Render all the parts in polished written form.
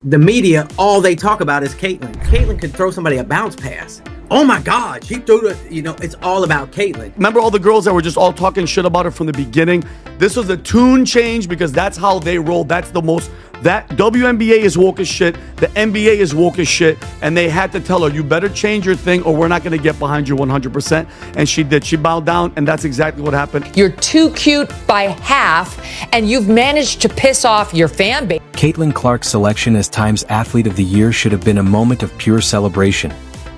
The media, all they talk about is Caitlyn. Caitlyn could throw somebody a bounce pass. Oh my God, she threw the, it's all about Caitlyn. Remember all the girls that were just all talking shit about her from the beginning? This was a tune change because that's how they roll. That's the most, that WNBA is woke as shit. The NBA is woke as shit. And they had to tell her, you better change your thing or we're not going to get behind you 100%. And she did. She bowed down, and that's exactly what happened. You're too cute by half, and you've managed to piss off your fan base. Caitlin Clark's selection as Time's Athlete of the Year should have been a moment of pure celebration,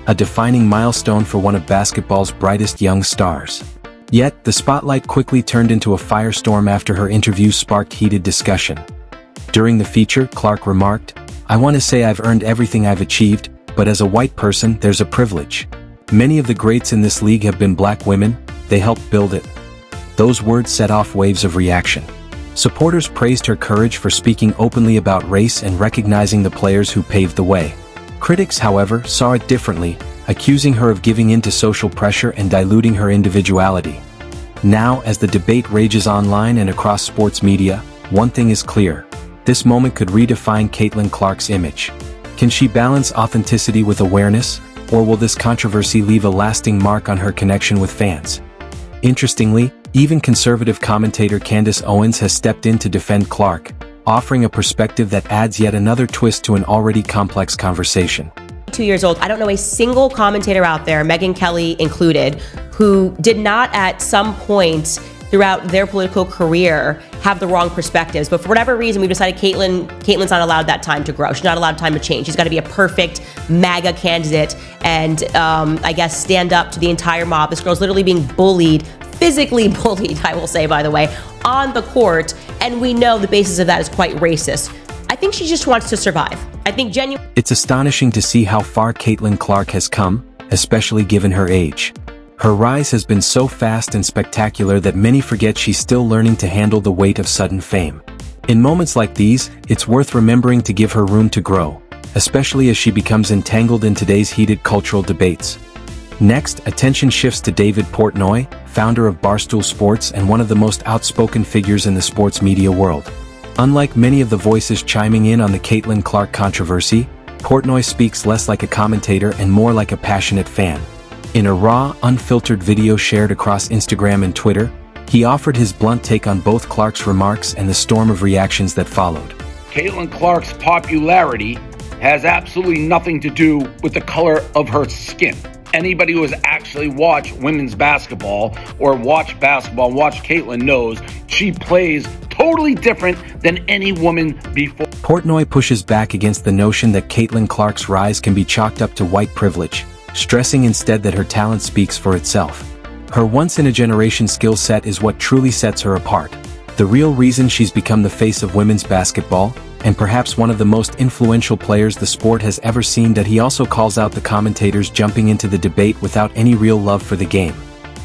a defining milestone for one of basketball's brightest young stars. Yet, the spotlight quickly turned into a firestorm after her interview sparked heated discussion. During the feature, Clark remarked, "I want to say I've earned everything I've achieved, but as a white person, there's a privilege. Many of the greats in this league have been black women, they helped build it." Those words set off waves of reaction. Supporters praised her courage for speaking openly about race and recognizing the players who paved the way. Critics, however, saw it differently, accusing her of giving in to social pressure and diluting her individuality. Now, as the debate rages online and across sports media, one thing is clear. This moment could redefine Caitlin Clark's image. Can she balance authenticity with awareness, or will this controversy leave a lasting mark on her connection with fans? Interestingly, even conservative commentator Candace Owens has stepped in to defend Clark, offering a perspective that adds yet another twist to an already complex conversation. 2 years old. I don't know a single commentator out there, Megyn Kelly included, who did not at some point throughout their political career have the wrong perspectives. But for whatever reason, we've decided Caitlyn's not allowed that time to grow. She's not allowed time to change. She's got to be a perfect MAGA candidate and I guess stand up to the entire mob. This girl's literally being bullied, physically bullied, I will say, by the way, on the court. And we know the basis of that is quite racist. I think she just wants to survive. I think genuinely. It's astonishing to see how far Caitlin Clark has come, especially given her age. Her rise has been so fast and spectacular that many forget she's still learning to handle the weight of sudden fame. In moments like these, it's worth remembering to give her room to grow, especially as she becomes entangled in today's heated cultural debates. Next, attention shifts to David Portnoy, founder of Barstool Sports and one of the most outspoken figures in the sports media world. Unlike many of the voices chiming in on the Caitlin Clark controversy, Portnoy speaks less like a commentator and more like a passionate fan. In a raw, unfiltered video shared across Instagram and Twitter, he offered his blunt take on both Clark's remarks and the storm of reactions that followed. Caitlin Clark's popularity has absolutely nothing to do with the color of her skin. Anybody who has actually watched women's basketball or watched Caitlin knows she plays totally different than any woman before. Portnoy pushes back against the notion that Caitlin Clark's rise can be chalked up to white privilege, stressing instead that her talent speaks for itself. Her once-in-a-generation skill set is what truly sets her apart. The real reason she's become the face of women's basketball, and perhaps one of the most influential players the sport has ever seen. That he also calls out the commentators jumping into the debate without any real love for the game.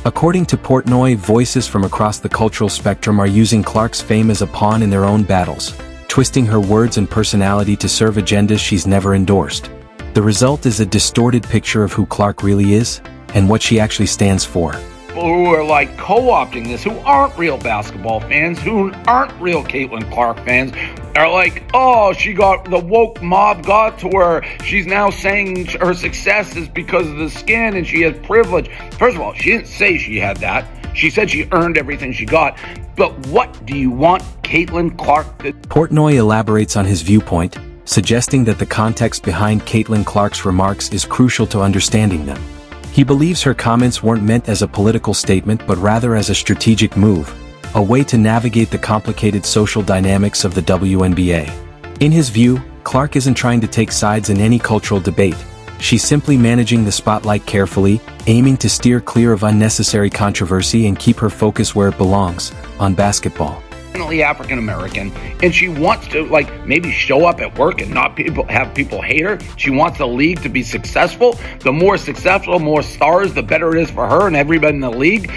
According to Portnoy, voices from across the cultural spectrum are using Clark's fame as a pawn in their own battles, twisting her words and personality to serve agendas she's never endorsed. The result is a distorted picture of who Clark really is, and what she actually stands for. People who are like co-opting this, who aren't real basketball fans, who aren't real Caitlin Clark fans, are like, oh, the woke mob got to her. She's now saying her success is because of the skin and she has privilege. First of all, she didn't say she had that. She said she earned everything she got. But what do you want Caitlin Clark to? Portnoy elaborates on his viewpoint, suggesting that the context behind Caitlin Clark's remarks is crucial to understanding them. He believes her comments weren't meant as a political statement but rather as a strategic move, a way to navigate the complicated social dynamics of the WNBA. In his view, Clark isn't trying to take sides in any cultural debate. She's simply managing the spotlight carefully, aiming to steer clear of unnecessary controversy and keep her focus where it belongs, on basketball. African American, and she wants to maybe show up at work and not have people hate her. She wants the league to be successful. The more successful, more stars, the better it is for her and everybody in the league.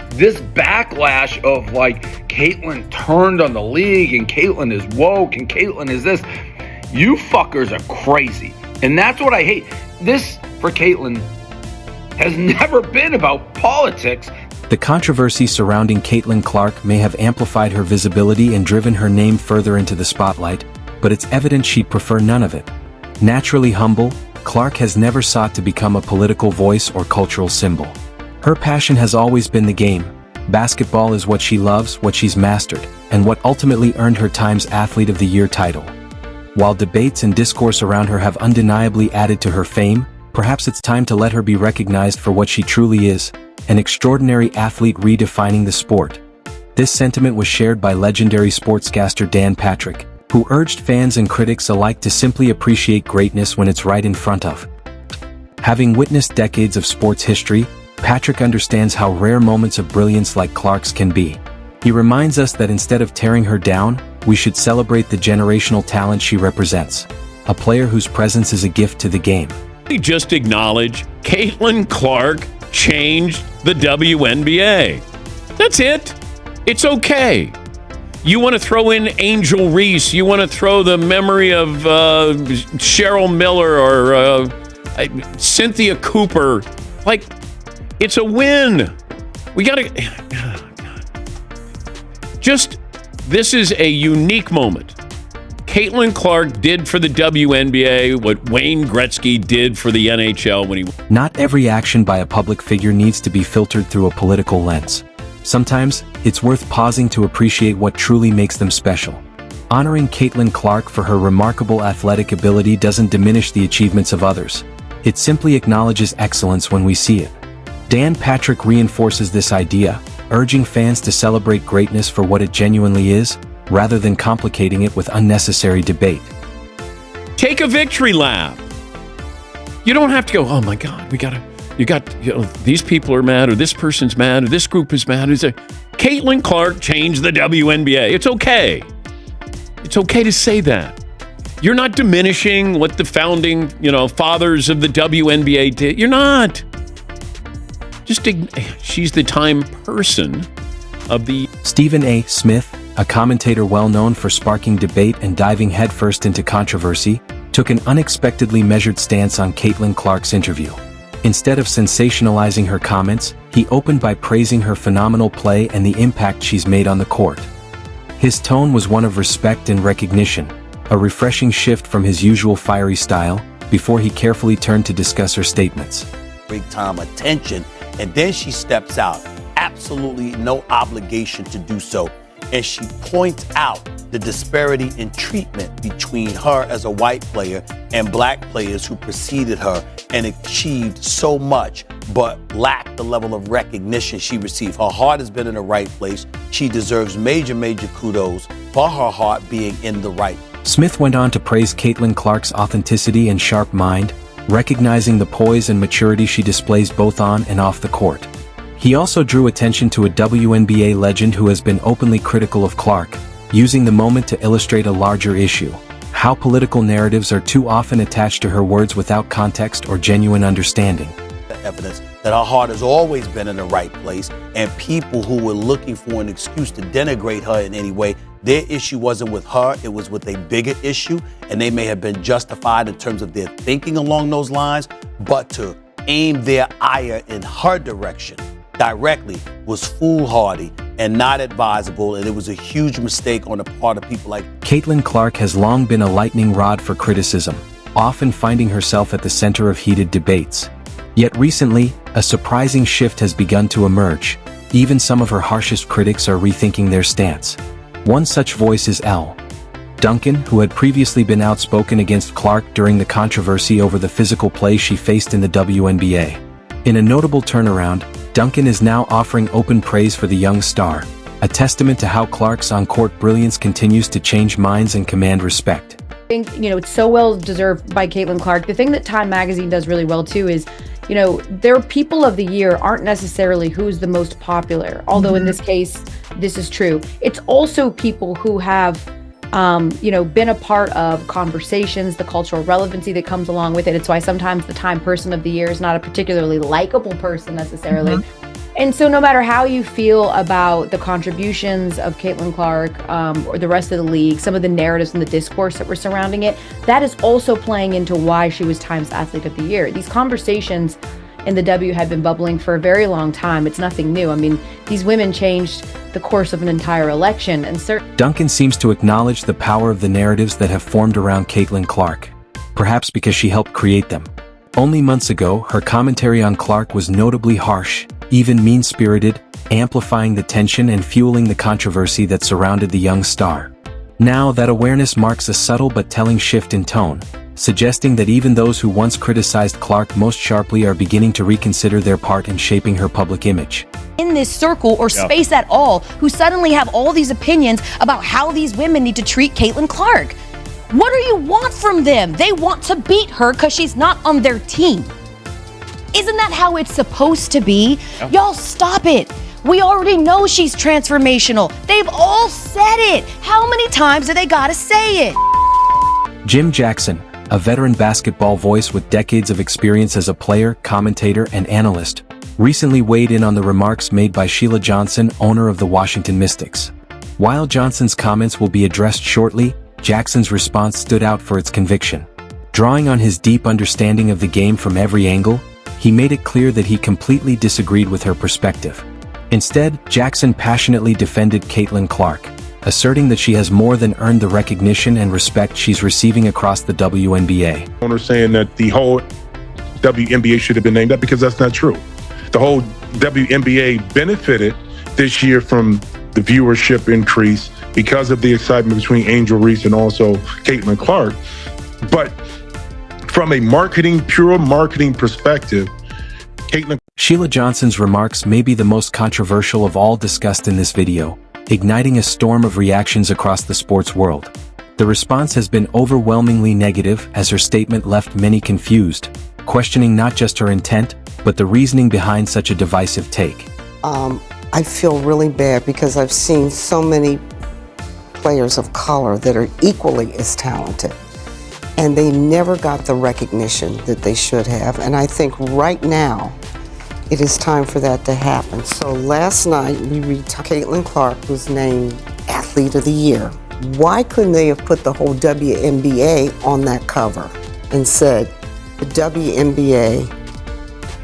This backlash of Caitlyn turned on the league and Caitlyn is woke and Caitlyn is this. You fuckers are crazy. And that's what I hate. This, for Caitlyn, has never been about politics. The controversy surrounding Caitlin Clark may have amplified her visibility and driven her name further into the spotlight, but it's evident she'd prefer none of it. Naturally humble, Clark has never sought to become a political voice or cultural symbol. Her passion has always been the game. Basketball is what she loves, what she's mastered, and what ultimately earned her Times Athlete of the Year title. While debates and discourse around her have undeniably added to her fame, perhaps it's time to let her be recognized for what she truly is, an extraordinary athlete redefining the sport. This sentiment was shared by legendary sportscaster Dan Patrick, who urged fans and critics alike to simply appreciate greatness when it's right in front of. Having witnessed decades of sports history, Patrick understands how rare moments of brilliance like Clark's can be. He reminds us that instead of tearing her down, we should celebrate the generational talent she represents, a player whose presence is a gift to the game. Just acknowledge Caitlin Clark changed the WNBA. That's it. It's okay. You want to throw in Angel Reese, you want to throw the memory of Cheryl Miller or Cynthia Cooper. Like, it's a win. We got to... This is a unique moment. Caitlin Clark did for the WNBA what Wayne Gretzky did for the NHL when he... Not every action by a public figure needs to be filtered through a political lens. Sometimes, it's worth pausing to appreciate what truly makes them special. Honoring Caitlin Clark for her remarkable athletic ability doesn't diminish the achievements of others. It simply acknowledges excellence when we see it. Dan Patrick reinforces this idea, urging fans to celebrate greatness for what it genuinely is, rather than complicating it with unnecessary debate. Take a victory lap. You don't have to go, oh my God, these people are mad, or this person's mad, or this group is mad. Caitlin Clark changed the WNBA. It's okay. It's okay to say that. You're not diminishing what the founding, fathers of the WNBA did. You're not. She's the time person of the... Stephen A. Smith, a commentator well known for sparking debate and diving headfirst into controversy, took an unexpectedly measured stance on Caitlin Clark's interview. Instead of sensationalizing her comments, he opened by praising her phenomenal play and the impact she's made on the court. His tone was one of respect and recognition, a refreshing shift from his usual fiery style, before he carefully turned to discuss her statements. Big time attention, and then she steps out. Absolutely no obligation to do so. And she points out the disparity in treatment between her as a white player and black players who preceded her and achieved so much, but lacked the level of recognition she received. Her heart has been in the right place. She deserves major kudos for her heart being in the right. Smith went on to praise Caitlin Clark's authenticity and sharp mind, recognizing the poise and maturity she displays both on and off the court. He also drew attention to a WNBA legend who has been openly critical of Clark, using the moment to illustrate a larger issue: how political narratives are too often attached to her words without context or genuine understanding. The evidence that her heart has always been in the right place, and people who were looking for an excuse to denigrate her in any way, their issue wasn't with her, it was with a bigger issue, and they may have been justified in terms of their thinking along those lines, but to aim their ire in her direction directly was foolhardy and not advisable, and it was a huge mistake on the part of people like... Caitlin Clark has long been a lightning rod for criticism, often finding herself at the center of heated debates. Yet recently, a surprising shift has begun to emerge. Even some of her harshest critics are rethinking their stance. One such voice is Elle Duncan, who had previously been outspoken against Clark during the controversy over the physical play she faced in the WNBA. In a notable turnaround, Duncan is now offering open praise for the young star, a testament to how Clark's on-court brilliance continues to change minds and command respect. I think, it's so well deserved by Caitlin Clark. The thing that Time Magazine does really well too is, their people of the year aren't necessarily who's the most popular, although in this case, this is true. It's also people who have, been a part of conversations, the cultural relevancy that comes along with it. It's why sometimes the Time Person of the Year is not a particularly likable person necessarily. And so no matter how you feel about the contributions of Caitlin Clark or the rest of the league, some of the narratives and the discourse that were surrounding it, that is also playing into why she was Times Athlete of the Year. These conversations, in the W had been bubbling for a very long time. It's nothing new. I mean, these women changed the course of an entire election, and Duncan seems to acknowledge the power of the narratives that have formed around Caitlin Clark, perhaps because she helped create them. Only months ago, her commentary on Clark was notably harsh, even mean-spirited, amplifying the tension and fueling the controversy that surrounded the young star. Now, that awareness marks a subtle but telling shift in tone, suggesting that even those who once criticized Clark most sharply are beginning to reconsider their part in shaping her public image. In this circle or space at all, who suddenly have all these opinions about how these women need to treat Caitlin Clark. What do you want from them? They want to beat her because she's not on their team. Isn't that how it's supposed to be? Y'all stop it. We already know she's transformational. They've all said it. How many times do they gotta say it? Jim Jackson, a veteran basketball voice with decades of experience as a player, commentator, and analyst, recently weighed in on the remarks made by Sheila Johnson, owner of the Washington Mystics. While Johnson's comments will be addressed shortly, Jackson's response stood out for its conviction. Drawing on his deep understanding of the game from every angle, he made it clear that he completely disagreed with her perspective. Instead, Jackson passionately defended Caitlin Clark, asserting that she has more than earned the recognition and respect she's receiving across the WNBA. Owner saying that the whole WNBA should have been named up, because that's not true. The whole WNBA benefited this year from the viewership increase because of the excitement between Angel Reese and also Caitlin Clark. But from a pure marketing perspective, Sheila Johnson's remarks may be the most controversial of all discussed in this video, igniting a storm of reactions across the sports world. The response has been overwhelmingly negative, as her statement left many confused, questioning not just her intent, but the reasoning behind such a divisive take. I feel really bad because I've seen so many players of color that are equally as talented, and they never got the recognition that they should have. And I think right now, it is time for that to happen. So last night, we read Caitlin Clark was named Athlete of the Year. Why couldn't they have put the whole WNBA on that cover and said, the WNBA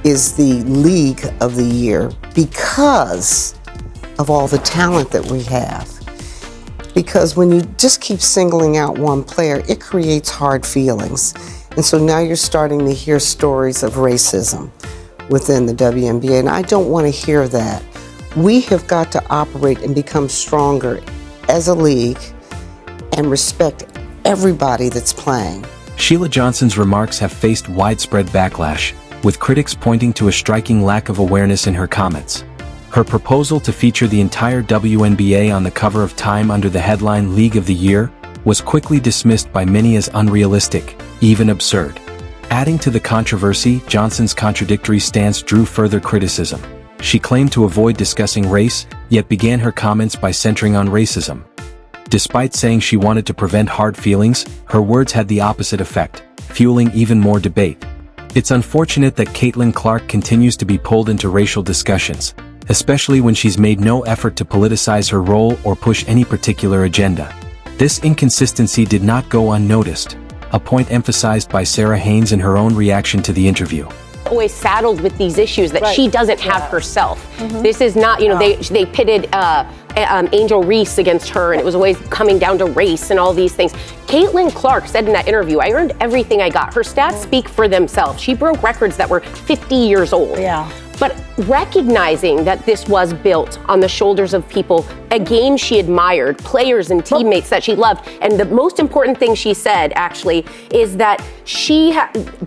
is the league of the year because of all the talent that we have? Because when you just keep singling out one player, it creates hard feelings. And so now you're starting to hear stories of racism within the WNBA, and I don't want to hear that. We have got to operate and become stronger as a league and respect everybody that's playing. Sheila Johnson's remarks have faced widespread backlash, with critics pointing to a striking lack of awareness in her comments. Her proposal to feature the entire WNBA on the cover of Time under the headline League of the Year was quickly dismissed by many as unrealistic, even absurd. Adding to the controversy, Johnson's contradictory stance drew further criticism. She claimed to avoid discussing race, yet began her comments by centering on racism. Despite saying she wanted to prevent hard feelings, her words had the opposite effect, fueling even more debate. It's unfortunate that Caitlin Clark continues to be pulled into racial discussions, especially when she's made no effort to politicize her role or push any particular agenda. This inconsistency did not go unnoticed, a point emphasized by Sarah Haynes in her own reaction to the interview. Always saddled with these issues that she doesn't have herself. This is not, they pitted Angel Reese against her, and it was always coming down to race and all these things. Caitlin Clark said in that interview, I earned everything I got. Her stats speak for themselves. She broke records that were 50 years old. But recognizing that this was built on the shoulders of people, a game she admired, players and teammates that she loved. And the most important thing she said, actually, is that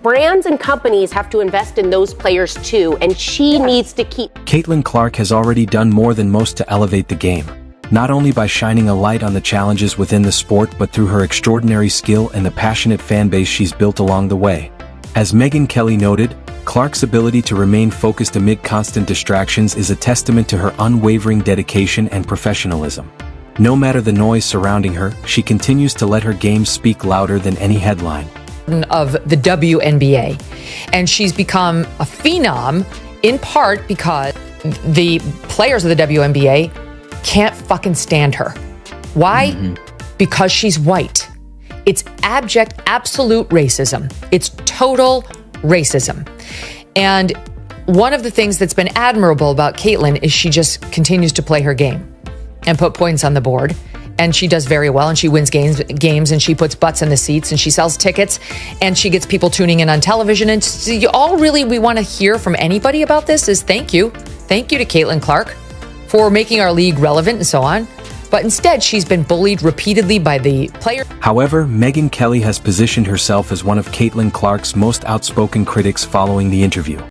brands and companies have to invest in those players too, and she needs to keep. Caitlin Clark has already done more than most to elevate the game, not only by shining a light on the challenges within the sport, but through her extraordinary skill and the passionate fan base she's built along the way. As Megyn Kelly noted, Clark's ability to remain focused amid constant distractions is a testament to her unwavering dedication and professionalism. No matter the noise surrounding her, she continues to let her game speak louder than any headline. Of the WNBA. And she's become a phenom in part because the players of the WNBA can't fucking stand her. Why? Because she's white. It's abject, absolute racism. It's total racism. And one of the things that's been admirable about Caitlyn is she just continues to play her game and put points on the board. And she does very well, and she wins games, and she puts butts in the seats, and she sells tickets, and she gets people tuning in on television. And all really we want to hear from anybody about this is thank you. Thank you to Caitlyn Clark for making our league relevant and so on. But instead, she's been bullied repeatedly by the player. However, Megyn Kelly has positioned herself as one of Caitlyn Clark's most outspoken critics following the interview.